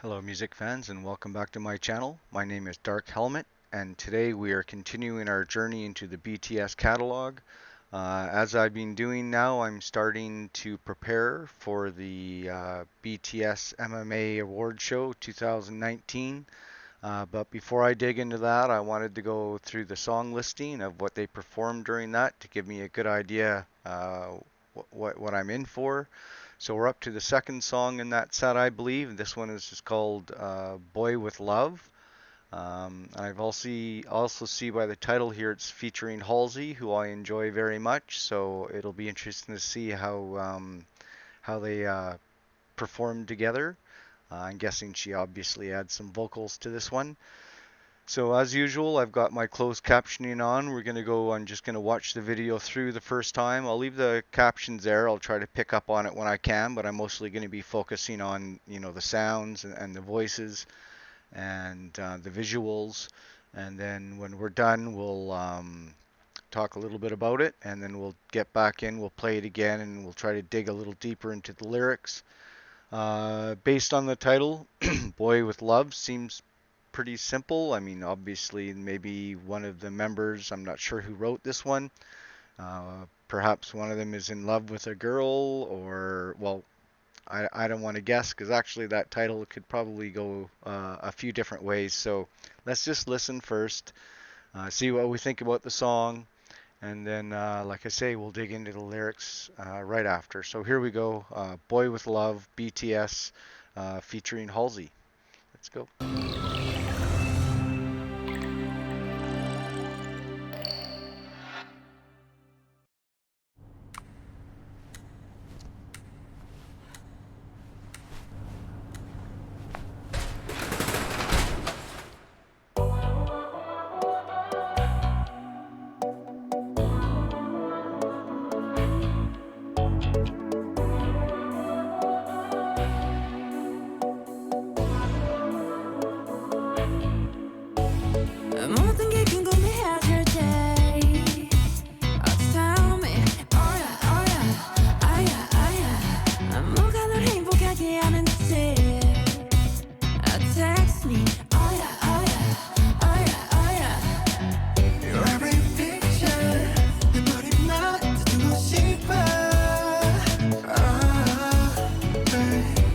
Hello, music fans, and welcome back to my channel. My name is DarcHelmut, and today we are continuing our journey into the BTS catalog. As I've been doing now, I'm starting to prepare for the BTS MMA Award Show 2019. But before I dig into that, I wanted to go through the song listing of what they performed during that to give me a good idea what I'm in for. So we're up to the second song in that set, I believe. This one is just called "Boy with Love." I've also see by the title here it's featuring Halsey, who I enjoy very much. So it'll be interesting to see how they perform together. I'm guessing she obviously adds some vocals to this one. So as usual, I've got my closed captioning on. I'm just gonna watch the video through the first time. I'll leave the captions there. I'll try to pick up on it when I can, but I'm mostly gonna be focusing on, the sounds and the voices and the visuals. And then when we're done, we'll talk a little bit about it, and then we'll get back in, we'll play it again, and we'll try to dig a little deeper into the lyrics. Based on the title, Boy with Love seems pretty simple. I mean, obviously, maybe one of the members, I'm not sure who wrote this one. Perhaps one of them is in love with a girl, or, well, I don't want to guess because actually that title could probably go a few different ways. So let's just listen first, see what we think about the song, and then, like I say, we'll dig into the lyrics right after. So here we go, Boy with Love, BTS, featuring Halsey. Let's go. 모든 게 궁금해질 때 Tell me oh yeah oh yeah 아야 아야 뭐가 널 행복하게 하는지 Text me oh yeah oh yeah oh yeah oh yeah Your every picture 내 머리만 듣고 싶어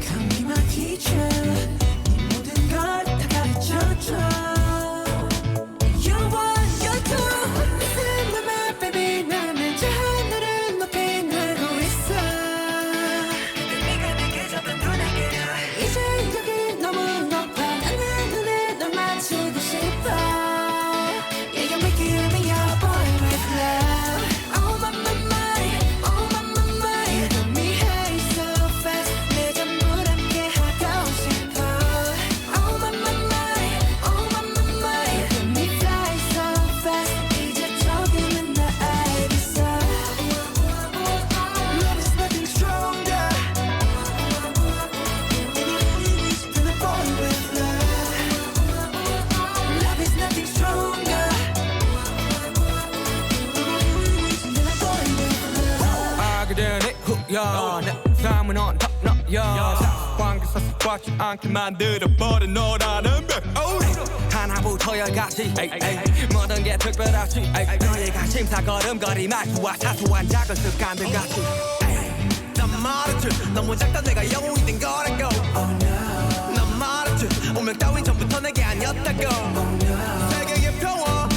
Come be my teacher 네 모든 걸 다 가르쳐줘 내 삶은 on top 너야 관계사 습관치 않게 만들어버린 너라는 백 하나부터 열까지 모든 게 특별하지 너의 관심사 걸음걸이 말투와 사소한 작은 습관들 같이 난 말했지 너무 작다 내가 영웅이 된 거라고 난 말했지 운명 따윈 전부터 내게 아니었다고 세계의 평화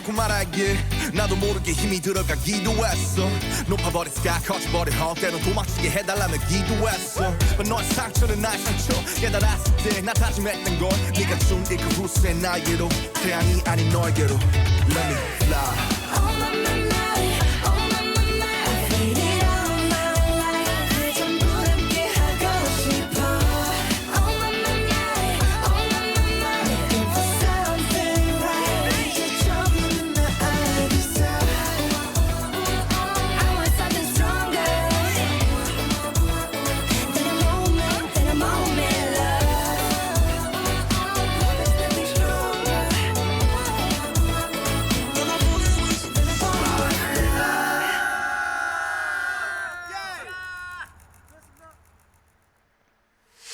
않고 말하길 나도 모르게 힘이 들어가기도 했어 높아버린 sky 커져버린 헛 때론 도망치게 해달라며 기도했어 But 너의 상처는 나의 상처 깨달았을 때 나 다짐했던 건 네가 준 이 그 후세 나에게로 태양이 아닌 너에게로 Let me fly All of my night, all of my night I faded all my life 그 전부 함께 하고 싶어 All of my night, all of my night Looking for something right 이제 조금은 나 알겠어 I want something stronger than a moment, than a moment love There's nothing stronger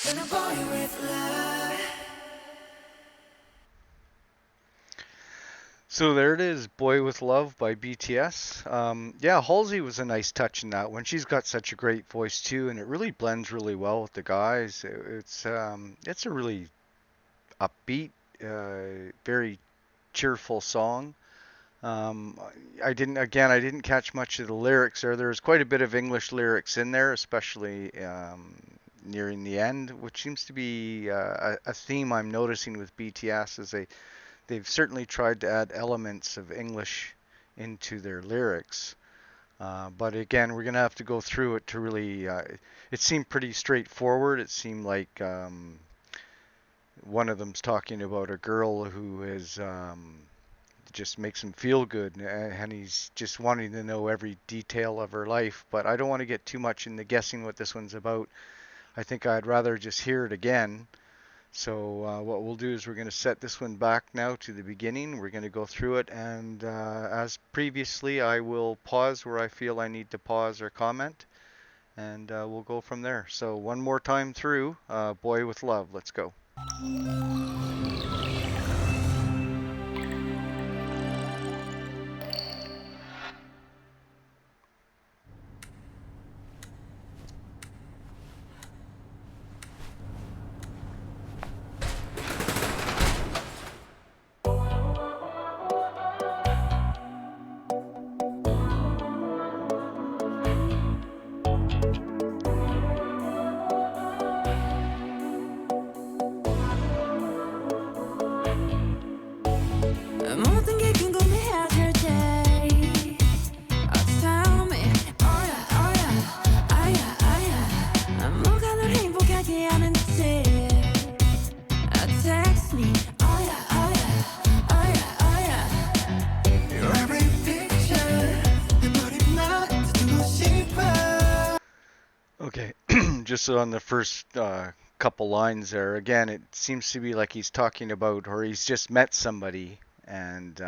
than a boy with love. So there it is, Boy with Love by BTS. Yeah, Halsey was a nice touch in that one. She's got such a great voice too, and it really blends really well with the guys. It's a really upbeat, very cheerful song. Um, I didn't catch much of the lyrics there. There's quite a bit of English lyrics in there, especially nearing the end, which seems to be a theme I'm noticing with BTS. They've certainly tried to add elements of English into their lyrics. But again, we're gonna have to go through it to really. It seemed pretty straightforward. It seemed like one of them's talking about a girl who is just makes him feel good, and he's just wanting to know every detail of her life. But I don't want to get too much into guessing what this one's about. I think I'd rather just hear it again. So what we'll do is we're going to set this one back now to the beginning. We're going to go through it, and as previously, I will pause where I feel I need to pause or comment, and we'll go from there. So one more time through, Boy with Love. Let's go. 모든 게 궁금해질 때 Tell me oh yeah oh yeah 아야 아야 뭐가 널 행복하게 하는지 Text me oh yeah oh yeah oh yeah oh yeah Your every picture 내 머리만 듣고 싶어 Okay, just on the first couple lines there, again, it seems to be like he's talking about, or he's just met somebody, and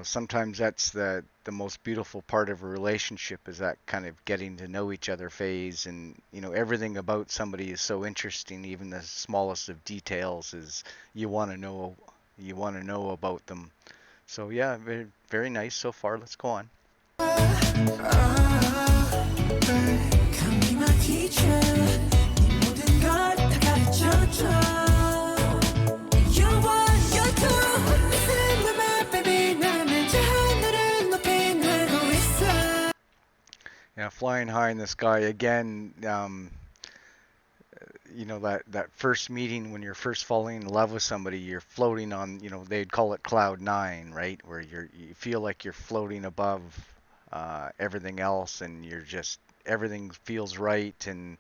sometimes that's the most beautiful part of a relationship is that kind of getting to know each other phase, and everything about somebody is so interesting, even the smallest of details is you want to know about them. So yeah, very, very nice so far. Let's go on. 감기 막히죠 네 모든 걸 다 가르쳐줘 You want you do Listen to my baby 나는 저 하늘을 높이 날고 있어 Yeah, flying high in the sky again. That first meeting when you're first falling in love with somebody, you're floating on. They'd call it cloud nine, right? Where you feel like you're floating above everything else, and everything feels right, and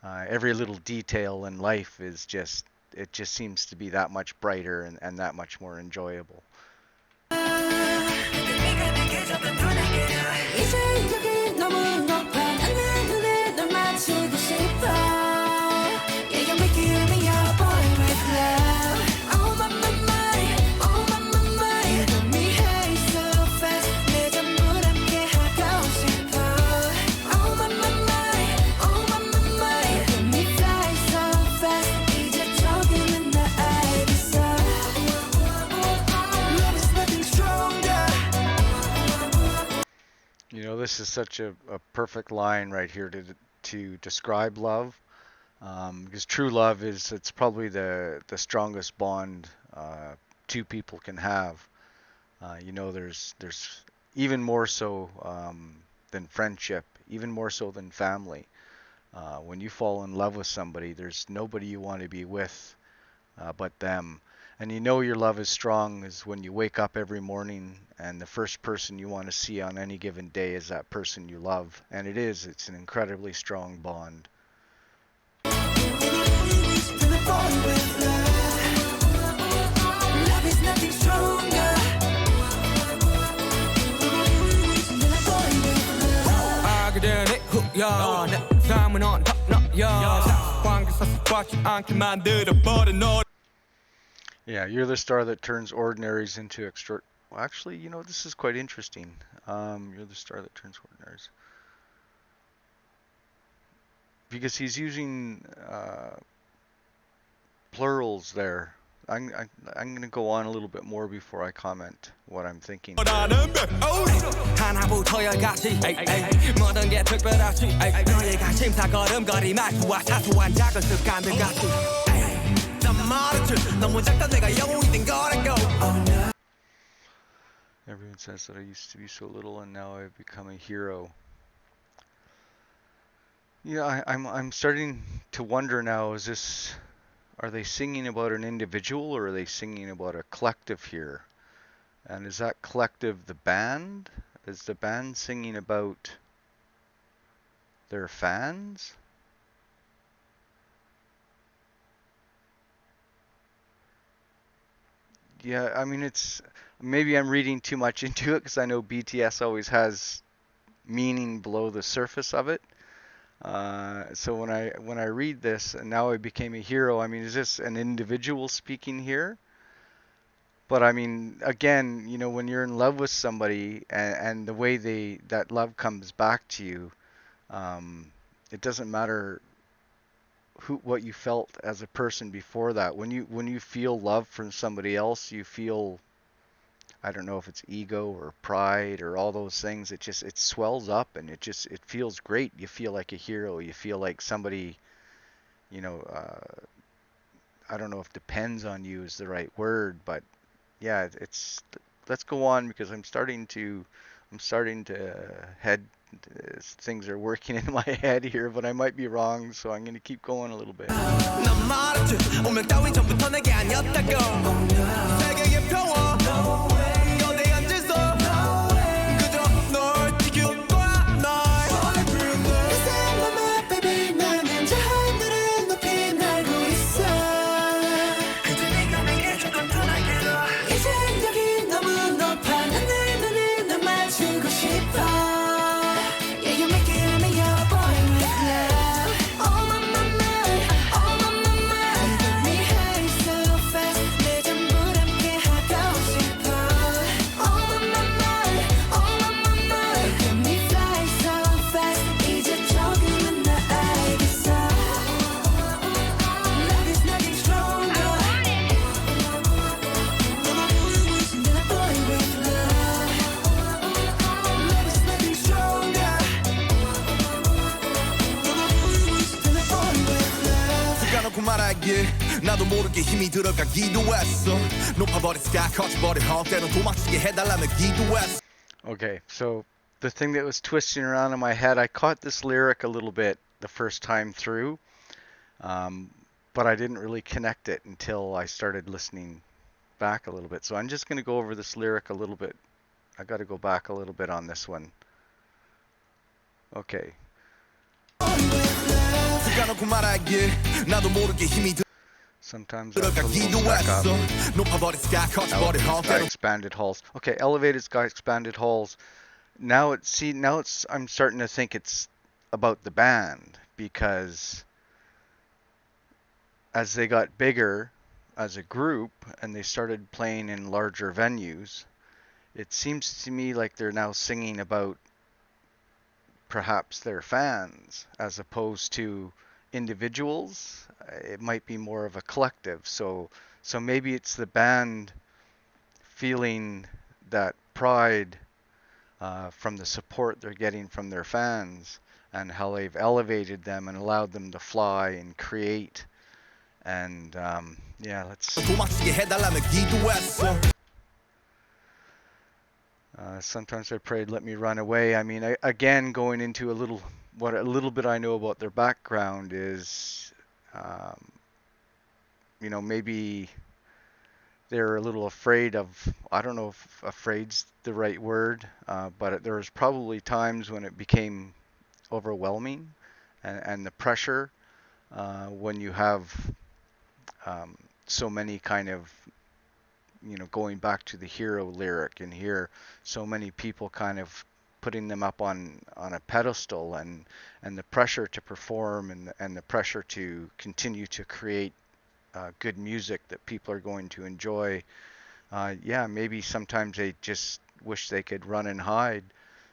every little detail in life it just seems to be that much brighter and that much more enjoyable. 이제 여기 너무 높아 나는 눈에 널 맞추고 싶어 Yeah, you make me your boy with love Oh my my my, oh my my my You got me high so fast 내 전부 함께 하고 싶어 Oh my my my, oh my my my You got me fly so fast 이제 조금은 나 알겠어 Love is nothing stronger This is such a perfect line right here to describe love, because true love it's probably the strongest bond two people can have. You know, there's even more so than friendship, even more so than family. When you fall in love with somebody, there's nobody you want to be with but them. And you know your love is strong is when you wake up every morning and the first person you want to see on any given day is that person you love. And it is, it's an incredibly strong bond. Yeah, you're the star that turns ordinaries into extra. Well, actually, you know, this is quite interesting. You're the star that turns ordinaries. Because he's using plurals there. I'm going to go on a little bit more before I comment what I'm thinking. Everyone says that I used to be so little and now I've become a hero. Yeah, I'm starting to wonder now, are they singing about an individual or are they singing about a collective here? And is that collective the band? Is the band singing about their fans? Yeah, I mean, maybe I'm reading too much into it because I know BTS always has meaning below the surface of it. So when I read this and now I became a hero, I mean, is this an individual speaking here? But I mean, again, you know, when you're in love with somebody and the way that love comes back to you, it doesn't matter what you felt as a person before that. When you feel love from somebody else, you feel, I don't know if it's ego or pride or all those things. It swells up and it feels great. You feel like a hero. You feel like somebody, you know, I don't know if depends on you is the right word, but yeah, let's go on because I'm starting to head things are working in my head here, but I might be wrong, so I'm going to keep going a little bit. 나도 모르게 힘이 들어가기도 했어 높아버린 sky 커져버린 헛 때론 도망치게 해달라며 기도했어. Okay, so the thing that was twisting around in my head, I caught this lyric a little bit the first time through, but I didn't really connect it until I started listening back a little bit. So I'm just going to go over this lyric a little bit. I got to go back a little bit on this one. Okay. Sometimes I put a little back up. Got expanded halls. Okay, elevated got expanded halls. Now I'm starting to think it's about the band because as they got bigger as a group and they started playing in larger venues, it seems to me like they're now singing about perhaps their fans as opposed to individuals. It might be more of a collective. So maybe it's the band feeling that pride from the support they're getting from their fans and how they've elevated them and allowed them to fly and create. And yeah, let's. Sometimes I prayed, let me run away. I mean, again, going into a little bit I know about their background is, um, maybe they're a little afraid of, I don't know if afraid's the right word, but there was probably times when it became overwhelming, and the pressure when you have um, so many kind of, going back to the hero lyric and here, so many people kind of putting them up on a pedestal, and the pressure to perform, and the pressure to continue to create good music that people are going to enjoy. Yeah, maybe sometimes they just wish they could run and hide.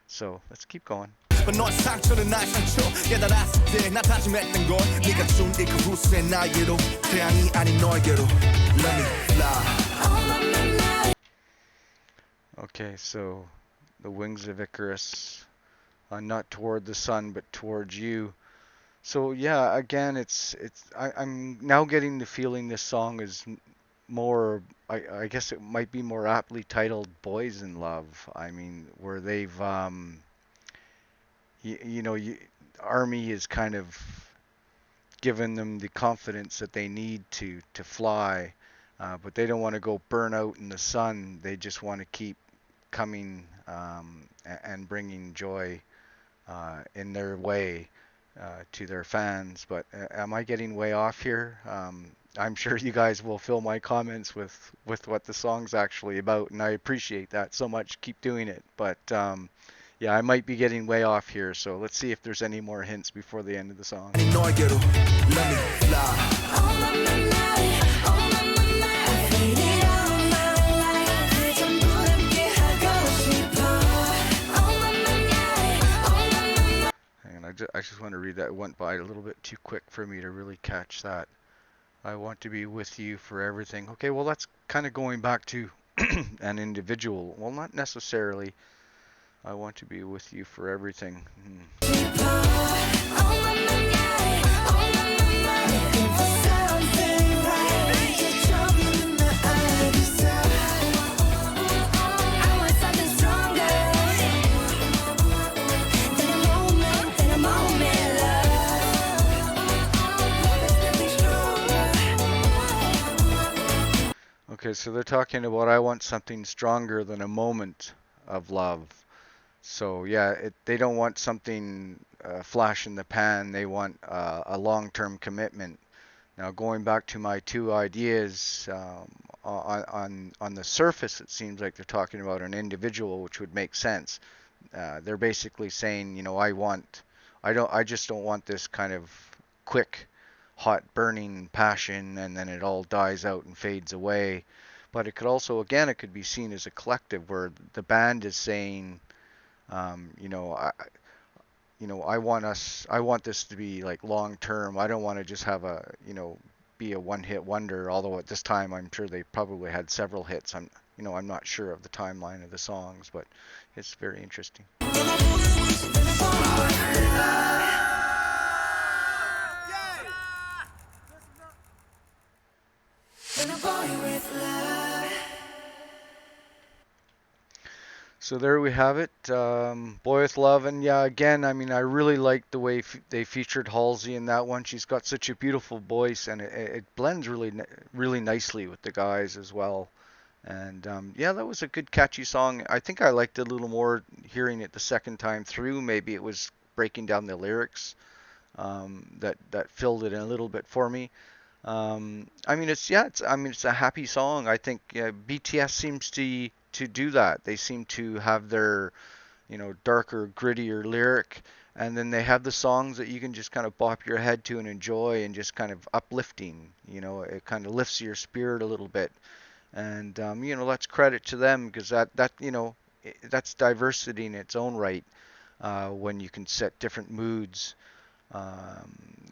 So let's keep going. But 너의 상처는 나의 상처 깨달았을 때 나 다짐했던 건 네가 준 이 그 후세 나에게로 태양이 아닌 너에게로 Let me fly. Okay, so the wings of Icarus, not toward the sun, but towards you. So yeah, again, I'm now getting the feeling this song is more. I guess it might be more aptly titled "Boys in Love." I mean, where they've Army is kind of given them the confidence that they need to fly, but they don't want to go burn out in the sun. They just want to keep coming and bringing joy in their way to their fans. But am I getting way off here? I'm sure you guys will fill my comments with what the song's actually about, and I appreciate that so much. Keep doing it. But yeah, I might be getting way off here, so let's see if there's any more hints before the end of the song. 너에게로 Let me fly. Hang on, I just want to read that. It went by a little bit too quick for me to really catch that. I want to be with you for everything. Okay, well, that's kind of going back to an individual. Well, not necessarily. I want to be with you for everything. Okay, so they're talking about I want something stronger than a moment of love. So yeah, they don't want something flash in the pan. They want a long-term commitment. Now going back to my two ideas, on the surface, it seems like they're talking about an individual, which would make sense. They're basically saying, I just don't want this kind of quick, hot, burning passion, and then it all dies out and fades away. But it could also, again, it could be seen as a collective where the band is saying, I want this to be like long term. I don't want to just have be a one-hit wonder. Although at this time, I'm sure they probably had several hits. I'm not sure of the timeline of the songs, but it's very interesting. So there we have it, Boy with Love, and yeah, again, I mean, I really like the way they featured Halsey in that one. She's got such a beautiful voice, and it blends really nicely with the guys as well. And yeah, that was a good, catchy song. I think I liked it a little more hearing it the second time through. Maybe it was breaking down the lyrics that filled it in a little bit for me. I mean, it's a happy song. I think BTS seems to do that. They seem to have their, darker, grittier lyric, and then they have the songs that you can just kind of bop your head to and enjoy, and just kind of uplifting. It kind of lifts your spirit a little bit, and that's credit to them, because that's diversity in its own right. When you can set different moods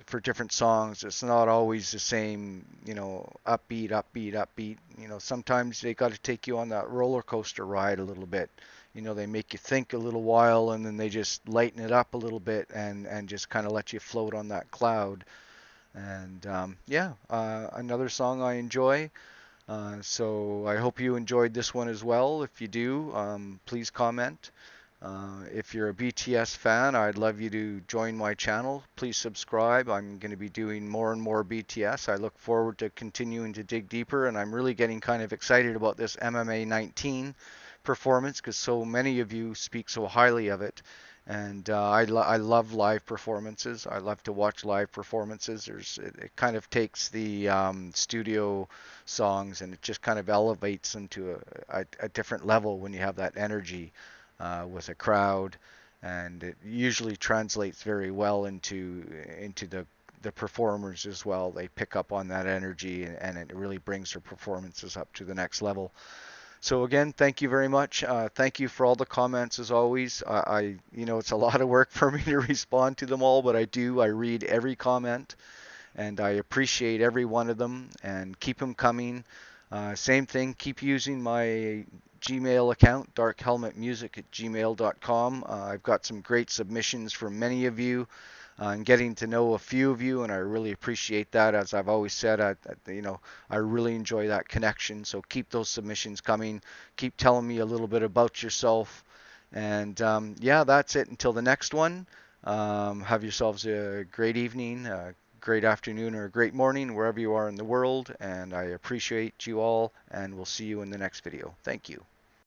for different songs. It's not always the same, upbeat, upbeat, upbeat. Sometimes they got to take you on that roller coaster ride a little bit. They make you think a little while, and then they just lighten it up a little bit, and just kind of let you float on that cloud. And yeah, another song I enjoy. So I hope you enjoyed this one as well. If you do, please comment. If you're a BTS fan, I'd love you to join my channel. Please subscribe. I'm going to be doing more and more BTS. I look forward to continuing to dig deeper, and I'm really getting kind of excited about this MMA 19 performance because so many of you speak so highly of it. And I love live performances. I love to watch live performances. It kind of takes the studio songs and it just kind of elevates them to a different level when you have that energy with a crowd, and it usually translates very well into the performers as well. They pick up on that energy, and it really brings their performances up to the next level. So again, thank you very much. Thank you for all the comments as always. It's a lot of work for me to respond to them all, but I do. I read every comment, and I appreciate every one of them. And keep them coming. Same thing. Keep using my Gmail account, DarcHelmutMusic@gmail.com. I've got some great submissions from many of you. And getting to know a few of you, and I really appreciate that. As I've always said, I really enjoy that connection. So keep those submissions coming. Keep telling me a little bit about yourself. And yeah, that's it. Until the next one, have yourselves a great evening, a great afternoon, or a great morning, wherever you are in the world. And I appreciate you all, and we'll see you in the next video. Thank you.